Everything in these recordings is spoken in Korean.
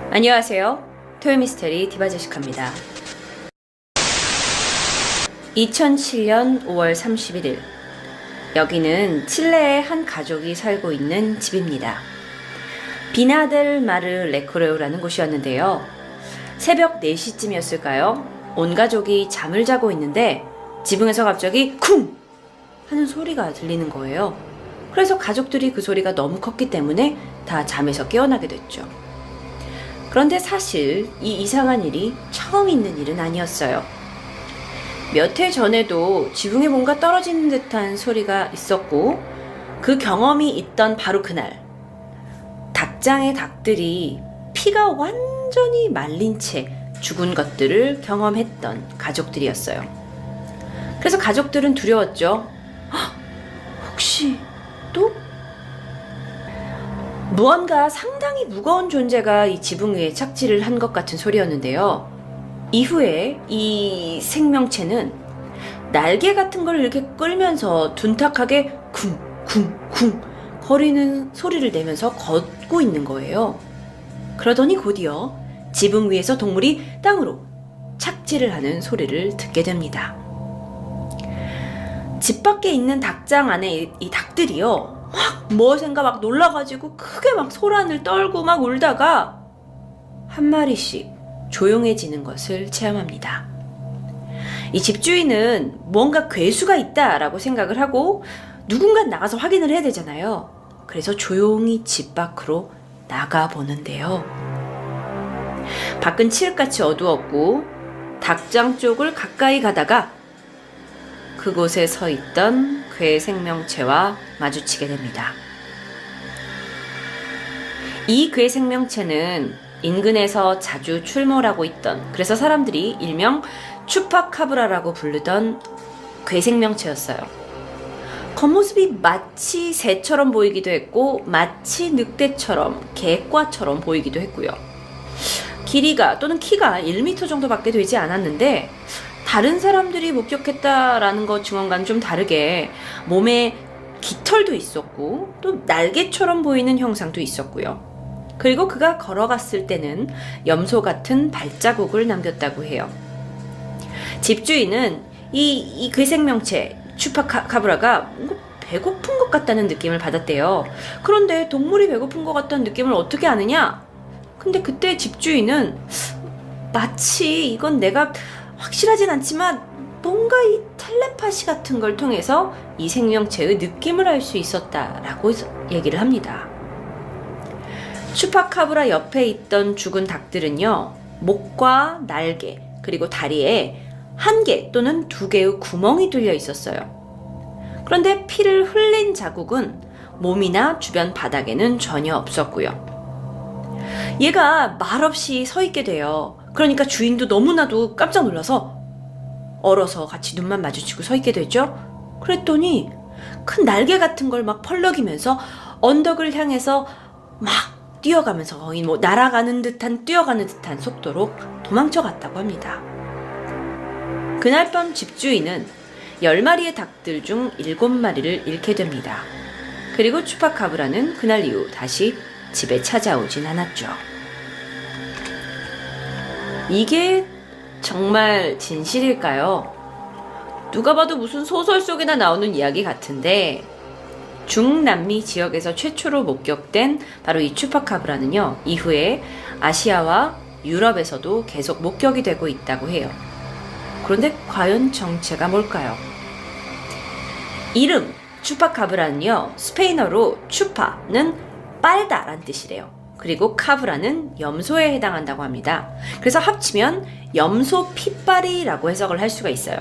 안녕하세요. 토요미스테리 디바제시카입니다. 2007년 5월 31일 여기는 칠레의 한 가족이 살고 있는 집입니다. 비나델 마르 레코레우라는 곳이었는데요. 새벽 4시쯤이었을까요? 온 가족이 잠을 자고 있는데 지붕에서 갑자기 쿵! 하는 소리가 들리는 거예요. 그래서 가족들이 그 소리가 너무 컸기 때문에 다 잠에서 깨어나게 됐죠. 그런데 사실 이 이상한 일이 처음 있는 일은 아니었어요. 몇 해 전에도 지붕에 뭔가 떨어지는 듯한 소리가 있었고 그 경험이 있던 바로 그날 닭장의 닭들이 피가 완전히 말린 채 죽은 것들을 경험했던 가족들이었어요. 그래서 가족들은 두려웠죠. 혹시 또? 무언가 상당히 무거운 존재가 이 지붕 위에 착지를 한 것 같은 소리였는데요. 이후에 이 생명체는 날개 같은 걸 이렇게 끌면서 둔탁하게 쿵쿵쿵 거리는 소리를 내면서 걷고 있는 거예요. 그러더니 곧이어 지붕 위에서 동물이 땅으로 착지를 하는 소리를 듣게 됩니다. 집 밖에 있는 닭장 안에 이 닭들이요. 막 무엇인가 막 놀라가지고 크게 막 소란을 떨고 막 울다가 한 마리씩 조용해지는 것을 체험합니다. 이 집주인은 뭔가 괴수가 있다라고 생각을 하고 누군가 나가서 확인을 해야 되잖아요. 그래서 조용히 집 밖으로 나가보는데요. 밖은 칠흑같이 어두웠고 닭장 쪽을 가까이 가다가 그곳에 서 있던 괴 생명체와 마주치게 됩니다. 이 괴 생명체는 인근에서 자주 출몰하고 있던, 그래서 사람들이 일명 추파카브라라고 부르던 괴 생명체였어요. 겉모습이 마치 새처럼 보이기도 했고 마치 늑대처럼 객과처럼 보이기도 했고요. 길이가 또는 키가 1m 정도밖에 되지 않았는데 다른 사람들이 목격했다라는 것 증언과는 좀 다르게 몸에 깃털도 있었고 또 날개처럼 보이는 형상도 있었고요. 그리고 그가 걸어갔을 때는 염소 같은 발자국을 남겼다고 해요. 집주인은 이 괴생명체 추파카브라가 배고픈 것 같다는 느낌을 받았대요. 그런데 동물이 배고픈 것 같다는 느낌을 어떻게 아느냐? 근데 그때 집주인은 마치 이건 내가 확실하진 않지만 뭔가 이 텔레파시 같은 걸 통해서 이 생명체의 느낌을 알 수 있었다라고 얘기를 합니다. 추파카브라 옆에 있던 죽은 닭들은요, 목과 날개 그리고 다리에 1개 또는 2개의 구멍이 뚫려 있었어요. 그런데 피를 흘린 자국은 몸이나 주변 바닥에는 전혀 없었고요. 얘가 말없이 서 있게 돼요. 그러니까 주인도 너무나도 깜짝 놀라서 얼어서 같이 눈만 마주치고 서 있게 되죠. 그랬더니 큰 날개 같은 걸 막 펄럭이면서 언덕을 향해서 막 뛰어가면서 거의 뭐 날아가는 듯한 뛰어가는 듯한 속도로 도망쳐 갔다고 합니다. 그날 밤 집주인은 10마리의 닭들 중 7마리를 잃게 됩니다. 그리고 추파카브라는 그날 이후 다시 집에 찾아오진 않았죠. 이게 정말 진실일까요? 누가 봐도 무슨 소설 속에나 나오는 이야기 같은데 중남미 지역에서 최초로 목격된 바로 이 추파카브라는요, 이후에 아시아와 유럽에서도 계속 목격이 되고 있다고 해요. 그런데 과연 정체가 뭘까요? 이름 추파카브라는요, 스페인어로 추파는 빨다란 뜻이래요. 그리고 카브라는 염소에 해당한다고 합니다. 그래서 합치면 염소 핏발이라고 해석을 할 수가 있어요.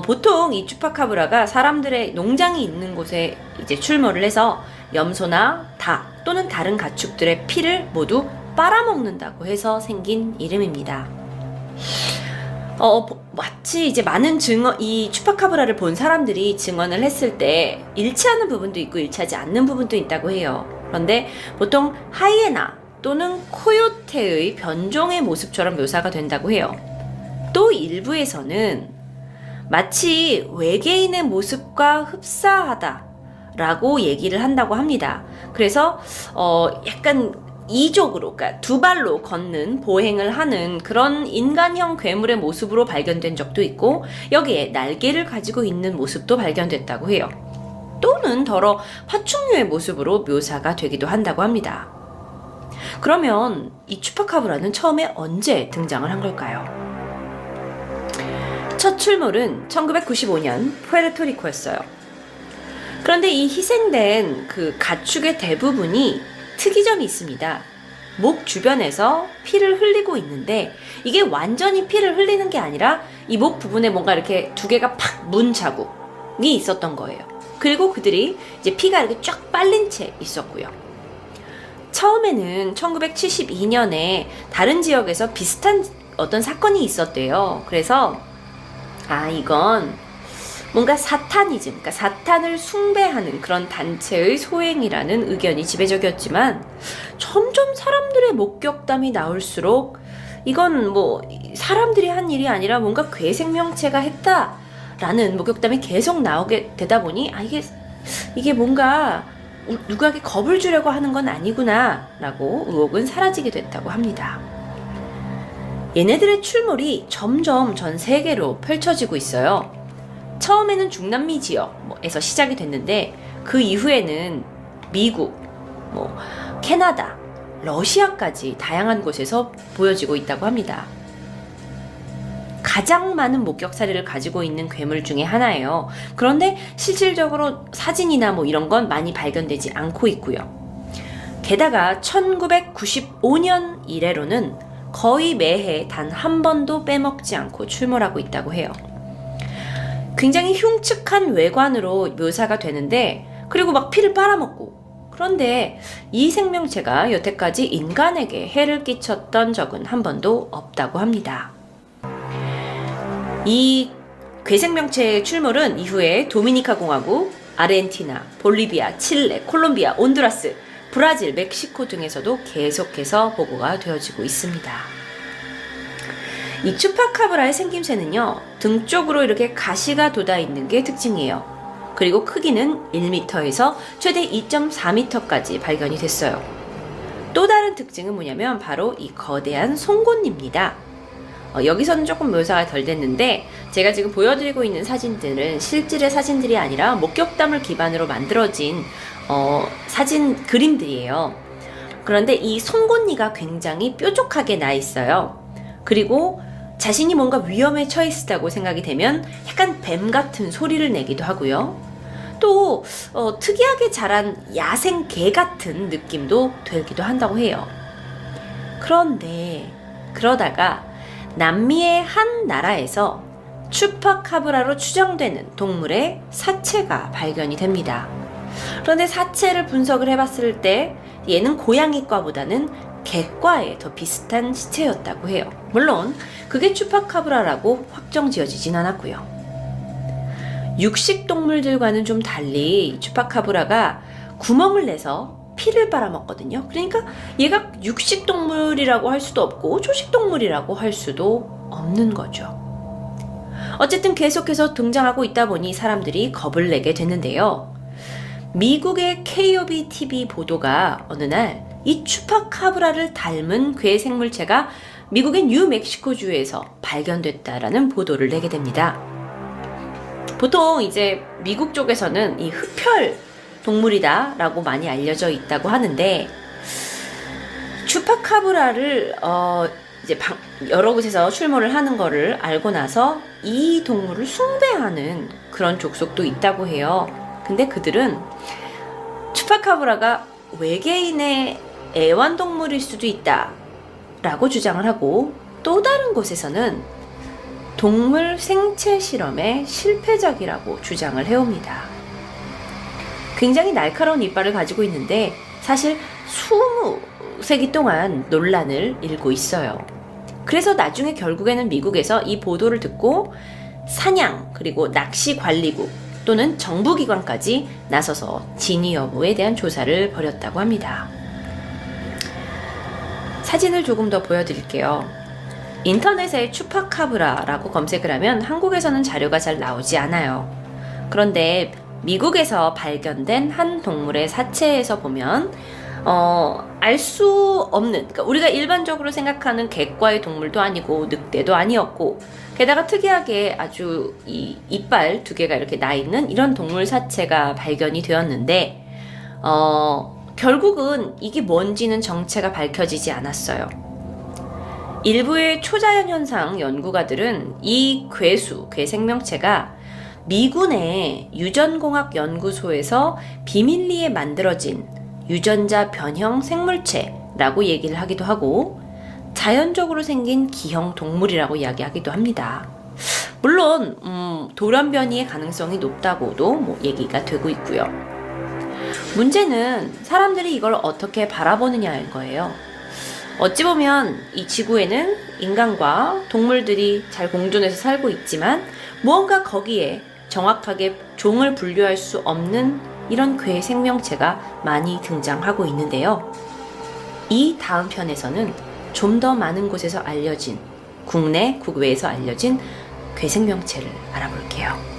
보통 이 추파카브라가 사람들의 농장이 있는 곳에 이제 출몰을 해서 염소나 닭 또는 다른 가축들의 피를 모두 빨아먹는다고 해서 생긴 이름입니다. 마치 이제 많은 이 추파카브라를 본 사람들이 증언을 했을 때 일치하는 부분도 있고 일치하지 않는 부분도 있다고 해요. 그런데 보통 하이에나 또는 코요테의 변종의 모습처럼 묘사가 된다고 해요. 또 일부에서는 마치 외계인의 모습과 흡사하다라고 얘기를 한다고 합니다. 그래서 약간 이족으로, 그러니까 두 발로 걷는 보행을 하는 그런 인간형 괴물의 모습으로 발견된 적도 있고, 여기에 날개를 가지고 있는 모습도 발견됐다고 해요. 또는 더러 파충류의 모습으로 묘사가 되기도 한다고 합니다. 그러면 이 추파카브라는 처음에 언제 등장을 한 걸까요? 첫 출몰은 1995년 푸에르토리코였어요. 그런데 이 희생된 그 가축의 대부분이 특이점이 있습니다. 목 주변에서 피를 흘리고 있는데, 이게 완전히 피를 흘리는 게 아니라 이 목 부분에 뭔가 이렇게 두 개가 팍 문 자국이 있었던 거예요. 그리고 그들이 이제 피가 이렇게 쫙 빨린 채 있었고요. 처음에는 1972년에 다른 지역에서 비슷한 어떤 사건이 있었대요. 그래서 이건 뭔가 사타니즘, 그러니까 사탄을 숭배하는 그런 단체의 소행이라는 의견이 지배적이었지만, 점점 사람들의 목격담이 나올수록 이건 뭐 사람들이 한 일이 아니라 뭔가 괴생명체가 했다라는 목격담이 계속 나오게 되다 보니 이게 뭔가 누구에게 겁을 주려고 하는 건 아니구나 라고 의혹은 사라지게 됐다고 합니다. 얘네들의 출몰이 점점 전 세계로 펼쳐지고 있어요. 처음에는 중남미 지역에서 시작이 됐는데, 그 이후에는 미국, 캐나다, 러시아까지 다양한 곳에서 보여지고 있다고 합니다. 가장 많은 목격 사례를 가지고 있는 괴물 중에 하나예요. 그런데 실질적으로 사진이나 이런 건 많이 발견되지 않고 있고요. 게다가 1995년 이래로는 거의 매해 단 한 번도 빼먹지 않고 출몰하고 있다고 해요. 굉장히 흉측한 외관으로 묘사가 되는데, 그리고 막 피를 빨아먹고, 그런데 이 생명체가 여태까지 인간에게 해를 끼쳤던 적은 한 번도 없다고 합니다. 이 괴생명체의 출몰은 이후에 도미니카 공화국, 아르헨티나, 볼리비아, 칠레, 콜롬비아, 온두라스, 브라질, 멕시코 등에서도 계속해서 보고가 되어지고 있습니다. 이 추파카브라의 생김새는요, 등 쪽으로 이렇게 가시가 돋아 있는 게 특징이에요. 그리고 크기는 1m에서 최대 2.4m까지 발견이 됐어요. 또 다른 특징은 뭐냐면 바로 이 거대한 송곳니입니다. 여기서는 조금 묘사가 덜 됐는데, 제가 지금 보여드리고 있는 사진들은 실질의 사진들이 아니라 목격담을 기반으로 만들어진 사진 그림들이에요. 그런데 이 송곳니가 굉장히 뾰족하게 나 있어요. 그리고 자신이 뭔가 위험에 처했다고 생각이 되면 약간 뱀 같은 소리를 내기도 하고요. 또 특이하게 자란 야생 개 같은 느낌도 들기도 한다고 해요. 그런데 그러다가 남미의 한 나라에서 추파카브라로 추정되는 동물의 사체가 발견이 됩니다. 그런데 사체를 분석을 해봤을 때 얘는 고양이과보다는 개과에 더 비슷한 시체였다고 해요. 물론 그게 추파카브라라고 확정 지어지진 않았고요. 육식동물들과는 좀 달리 추파카브라가 구멍을 내서 피를 빨아먹거든요. 그러니까 얘가 육식동물이라고 할 수도 없고 초식동물이라고 할 수도 없는 거죠. 어쨌든 계속해서 등장하고 있다 보니 사람들이 겁을 내게 됐는데요. 미국의 KOB TV 보도가 어느 날 이 추파카브라를 닮은 괴생물체가 미국의 뉴멕시코주에서 발견됐다라는 보도를 내게 됩니다. 보통 이제 미국 쪽에서는 이 흡혈 동물이다 라고 많이 알려져 있다고 하는데, 추파카브라를 이제 여러 곳에서 출몰을 하는 거를 알고 나서 이 동물을 숭배하는 그런 족속도 있다고 해요. 근데 그들은 추파카브라가 외계인의 애완동물일 수도 있다 라고 주장을 하고, 또 다른 곳에서는 동물 생체 실험의 실패작이라고 주장을 해옵니다. 굉장히 날카로운 이빨을 가지고 있는데 사실 20세기 동안 논란을 일고 있어요. 그래서 나중에 결국에는 미국에서 이 보도를 듣고 사냥 그리고 낚시 관리국 또는 정부기관까지 나서서 진위 여부에 대한 조사를 벌였다고 합니다. 사진을 조금 더 보여드릴게요. 인터넷에 추파카브라라고 검색을 하면 한국에서는 자료가 잘 나오지 않아요. 그런데 미국에서 발견된 한 동물의 사체에서 보면 알 수 없는, 그러니까 우리가 일반적으로 생각하는 객과의 동물도 아니고 늑대도 아니었고, 게다가 특이하게 아주 이 이빨 두 개가 이렇게 나 있는 이런 동물 사체가 발견이 되었는데, 결국은 이게 뭔지는 정체가 밝혀지지 않았어요. 일부의 초자연 현상 연구가들은 이 괴 생명체가 미군의 유전공학 연구소에서 비밀리에 만들어진 유전자 변형 생물체라고 얘기를 하기도 하고, 자연적으로 생긴 기형 동물이라고 이야기하기도 합니다. 물론 돌연변이의 가능성이 높다고도 뭐 얘기가 되고 있고요. 문제는 사람들이 이걸 어떻게 바라보느냐인 거예요. 어찌 보면 이 지구에는 인간과 동물들이 잘 공존해서 살고 있지만, 무언가 거기에 정확하게 종을 분류할 수 없는 이런 괴 생명체가 많이 등장하고 있는데요. 이 다음 편에서는 좀 더 많은 곳에서 알려진, 국내, 국외에서 알려진 괴 생명체를 알아볼게요.